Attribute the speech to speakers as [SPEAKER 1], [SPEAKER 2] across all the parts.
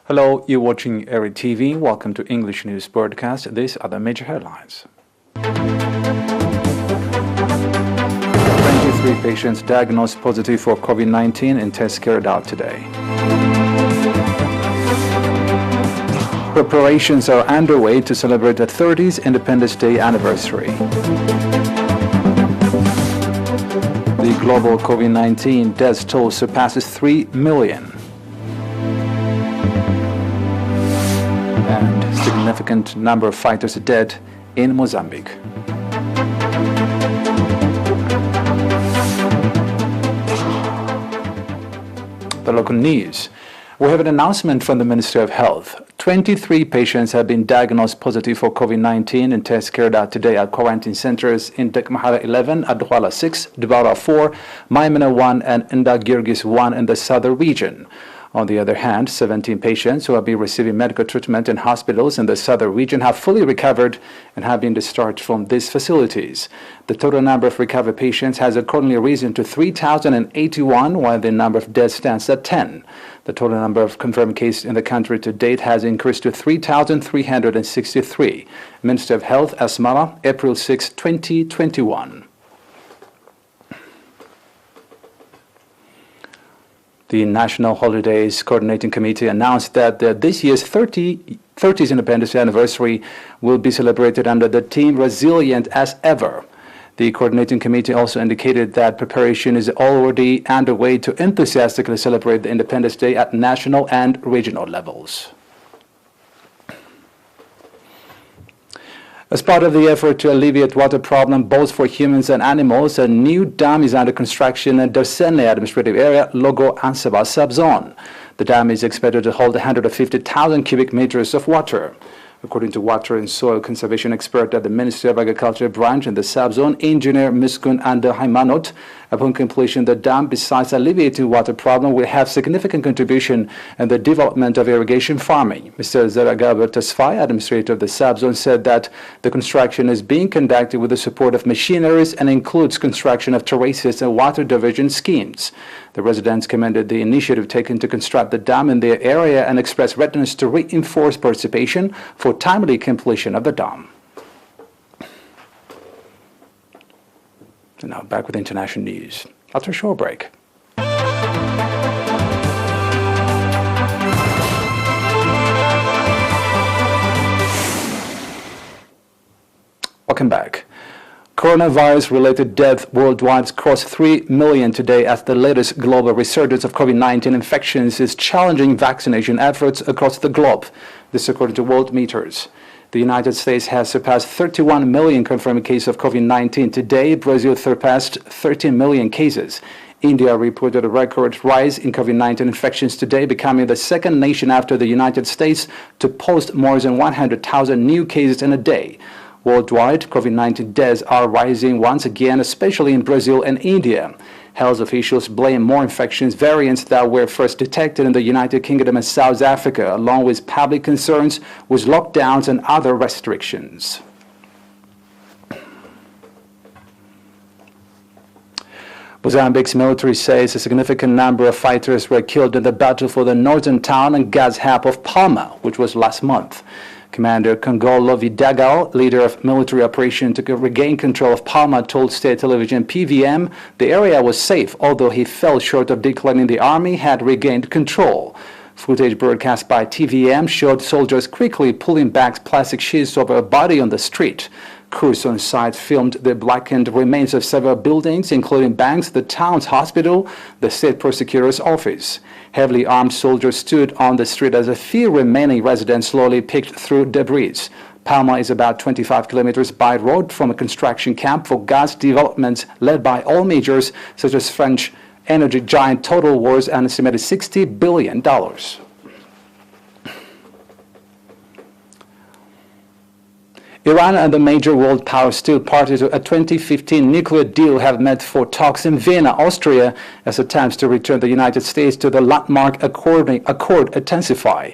[SPEAKER 1] Hello, you're watching ERi-TV. Welcome to English News Broadcast. These are the major headlines. 23 patients diagnosed positive for COVID-19 in tests carried out today. Preparations are underway to celebrate the 30th Independence Day anniversary. The global COVID-19 death toll surpasses 3 million. And significant number of fighters dead in Mozambique. The local news. We have an announcement from the Ministry of Health. 23 patients have been diagnosed positive for COVID-19 in tests carried out today at quarantine centers in Dekmahara 11, Adwala 6, Dubara 4, Maimena 1, and Indagirgis 1 in the southern region. On the other hand, 17 patients who have been receiving medical treatment in hospitals in the southern region have fully recovered and have been discharged from these facilities. The total number of recovered patients has accordingly risen to 3,081, while the number of deaths stands at 10. The total number of confirmed cases in the country to date has increased to 3,363. Minister of Health, Asmara, April 6, 2021. The National Holidays Coordinating Committee announced that this year's 30th Independence Day anniversary will be celebrated under the theme Resilient as Ever. The Coordinating Committee also indicated that preparation is already underway to enthusiastically celebrate the Independence Day at national and regional levels. As part of the effort to alleviate water problem both for humans and animals, a new dam is under construction in Darsene administrative area, Logo Ansaba subzone. The dam is expected to hold 150,000 cubic meters of water. According to water and soil conservation expert at the Ministry of Agriculture branch in the subzone, engineer Miskun Ander Haimanot, upon completion, the dam, besides alleviating water problem, will have significant contribution in the development of irrigation farming. Mr. Zaragaber Tasfai, administrator of the subzone, said that the construction is being conducted with the support of machineries and includes construction of terraces and water diversion schemes. The residents commended the initiative taken to construct the dam in their area and expressed readiness to reinforce participation for timely completion of the dam. And now back with international news after a short break. Welcome back. Coronavirus-related deaths worldwide crossed 3 million today as the latest global resurgence of COVID-19 infections is challenging vaccination efforts across the globe. This according to World Meters. The United States has surpassed 31 million confirmed cases of COVID-19 today. Brazil surpassed 13 million cases. India reported a record rise in COVID-19 infections today, becoming the second nation after the United States to post more than 100,000 new cases in a day. Worldwide, COVID-19 deaths are rising once again, especially in Brazil and India. Health officials blame more infections variants that were first detected in the United Kingdom and South Africa, along with public concerns with lockdowns and other restrictions. Mozambique's military says a significant number of fighters were killed in the battle for the northern town and gas hub of Palma, which was last month. Commander Kongolo Vidagal, leader of military operation to regain control of Palma, told state television PVM the area was safe, although he fell short of declaring the army had regained control. Footage broadcast by TVM showed soldiers quickly pulling back plastic sheets over a body on the street. Crews on site filmed the blackened remains of several buildings, including banks, the town's hospital, the state prosecutor's office. Heavily armed soldiers stood on the street as a few remaining residents slowly picked through debris. Palma is about 25 kilometers by road from a construction camp for gas development led by oil majors such as French energy giant Total worth an estimated $60 billion. Iran and the major world powers still party to a 2015 nuclear deal have met for talks in Vienna, Austria, as attempts to return the United States to the landmark accord intensify.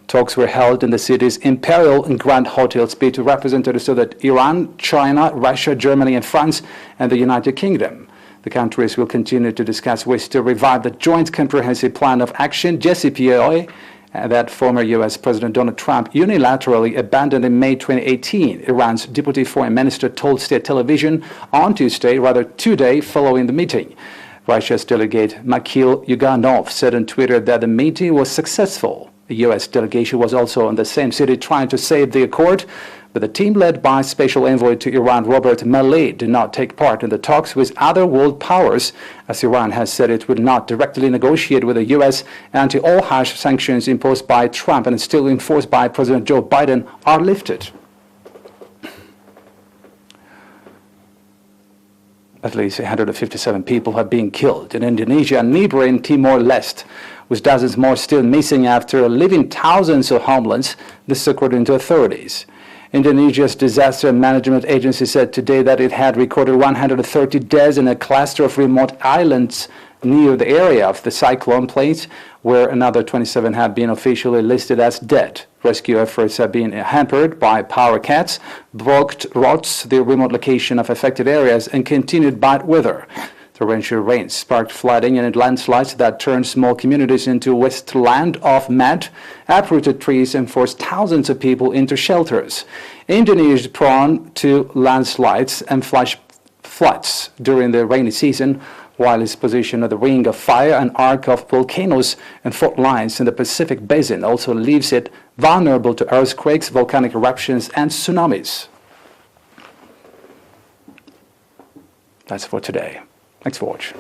[SPEAKER 1] Talks were held in the city's Imperial and Grand Hotel, to representatives of Iran, China, Russia, Germany, and France, and the United Kingdom. The countries will continue to discuss ways to revive the Joint Comprehensive Plan of Action, JCPOA, that former U.S. President Donald Trump unilaterally abandoned in May 2018, Iran's deputy foreign minister told state television on Tuesday, rather today, following the meeting. Russia's delegate Mikhail Yuganov said on Twitter that the meeting was successful. The U.S. delegation was also in the same city trying to save the accord, but the team led by Special Envoy to Iran Robert Malley did not take part in the talks with other world powers, as Iran has said it would not directly negotiate with the U.S. until all harsh sanctions imposed by Trump and still enforced by President Joe Biden are lifted. At least 157 people have been killed in Indonesia and neighboring Timor-Leste, with dozens more still missing after leaving thousands of homeless, this according to authorities. Indonesia's disaster management agency said today that it had recorded 130 deaths in a cluster of remote islands near the area of the cyclone plains, where another 27 have been officially listed as dead. Rescue efforts have been hampered by power cuts, blocked roads, the remote location of affected areas, and continued bad weather. Torrential rains sparked flooding and landslides that turned small communities into a wasteland of mud, uprooted trees, and forced thousands of people into shelters. Indonesia is prone to landslides and flash floods during the rainy season, while its position of the Ring of Fire and arc of volcanoes and fault lines in the Pacific Basin also leaves it vulnerable to earthquakes, volcanic eruptions, and tsunamis. That's for today. Thanks for watching.